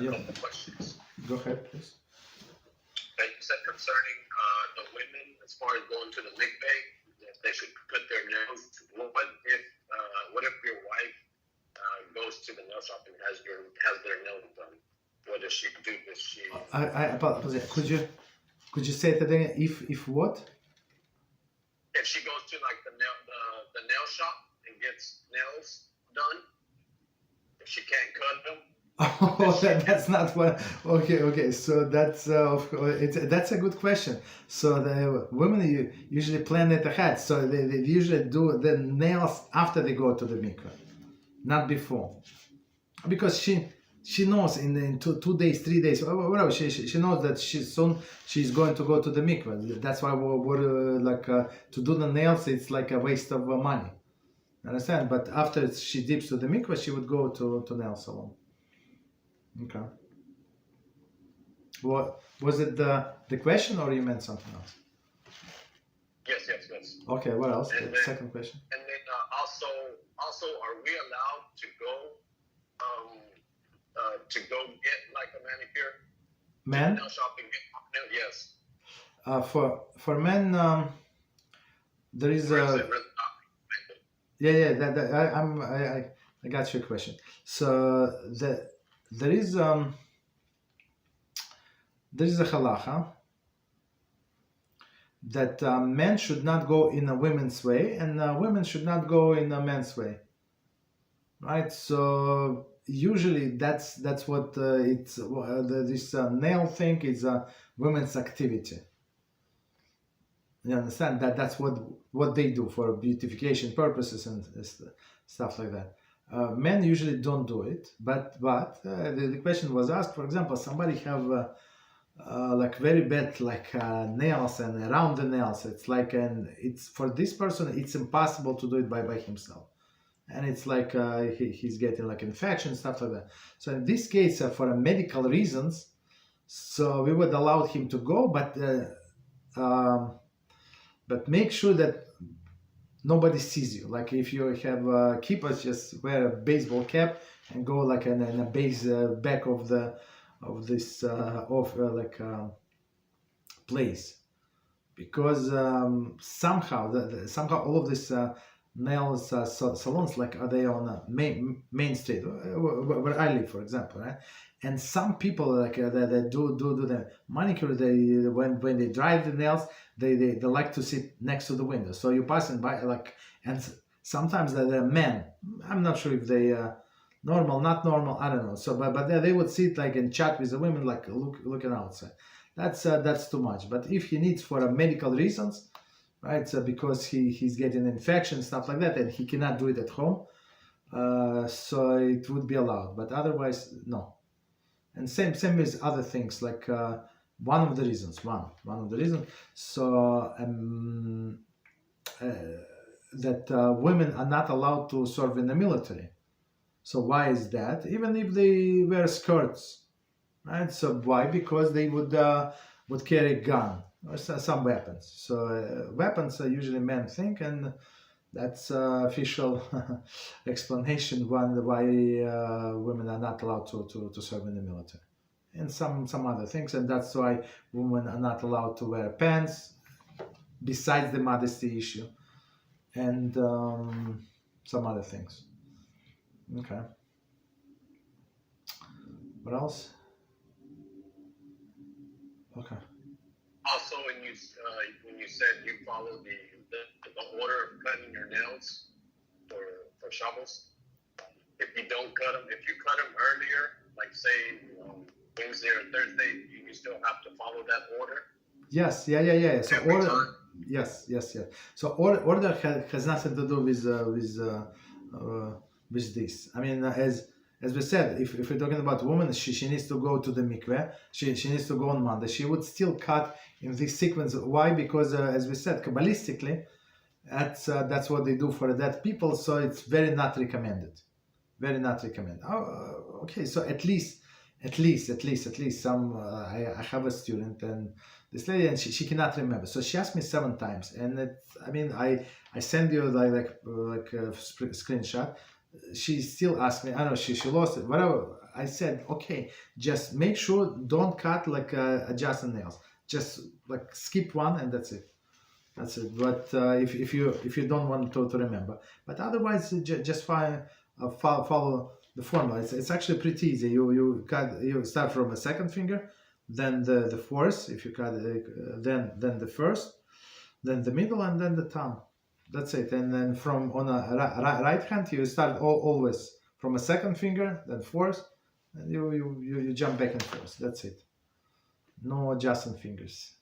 a couple questions. Go ahead, please. You said concerning the women, as far as going to the mikveh, that they should cut their nails. What if your wife goes to the nail shop and has their nails done? What does she do? Does she? I apologize. Could you say it again? If what? If she goes to like the nail shop and gets nails done, if she can't cut them. Oh, that's not what. Okay. So that's a good question. So the women usually plan it ahead. So they usually do the nails after they go to the mikveh, not before, because she knows in 2 days, 3 days, whatever. She knows that she's going to go to the mikveh. That's why we're to do the nails. It's like a waste of money. Understand? But after she dips to the mikveh, she would go to nail salon. Okay. What was it the question, or you meant something else? Yes. Okay. What else? And The then, second question. And then also, are we allowed to go get like a manicure? Men? Nail shopping. Yes. For men, there is Or is a. it really not recommended? Yeah. I got your question. So there is a halacha that men should not go in a women's way, and women should not go in a men's way. Right? So usually that's what it's this nail thing is a women's activity. You understand that's what they do for beautification purposes and stuff like that. Men usually don't do it, but the question was asked. For example, somebody have like very bad nails and around the nails. It's for this person it's impossible to do it by himself, and it's like he's getting like infection, stuff like that. So in this case, for medical reasons, so we would allow him to go, but make sure that nobody sees you. Like if you have kippahs, just wear a baseball cap and go like in a base back of this place, because somehow all of this nails salons are they on a main street where I live, for example, right? And some people they do the manicure. They when they drive the nails, they like to sit next to the window. So you're passing by and sometimes they're men. I'm not sure if they normal, not normal. I don't know. So but they would sit and chat with the women looking outside. That's too much. But if he needs for medical reasons, right? So because he's getting infection, stuff like that, and he cannot do it at home, so it would be allowed. But otherwise, no. And same with other things one of the reasons. So that women are not allowed to serve in the military. So why is that? Even if they wear skirts, right? So why? Because they would carry a gun or some weapons. So weapons are usually men think, and that's official explanation why women are not allowed to serve in the military, and some other things, and that's why women are not allowed to wear pants, besides the modesty issue, and some other things. Okay. What else? Okay. Also, when you said you follow the order of cutting your nails for Shabbos, if you don't cut them, if you cut them earlier, like say Wednesday or Thursday, you still have to follow that order. Yes, yeah. So Every order, time? yes. So order has nothing to do with this. I mean, as we said, if we're talking about women, she needs to go to the mikveh. She needs to go on Monday. She would still cut in this sequence. Why? Because as we said, Kabbalistically, that's what they do for dead people. So it's very not recommended. Very not recommended. Okay. So at least some. I have a student, and this lady, and she cannot remember. So she asked me 7 times, and I send you like a screenshot. She still asked me. I know she lost it. Whatever. I said, okay, just make sure don't cut like adjacent nails. Just like skip one and that's it. That's it. But if you don't want to remember, but otherwise just follow the formula. It's actually pretty easy. You start from a second finger, then the fourth. If you cut then the first, then the middle, and then the thumb. That's it. And then from on a right hand, you start always from a second finger, then fourth, and you jump back and forth. That's it. No adjacent fingers.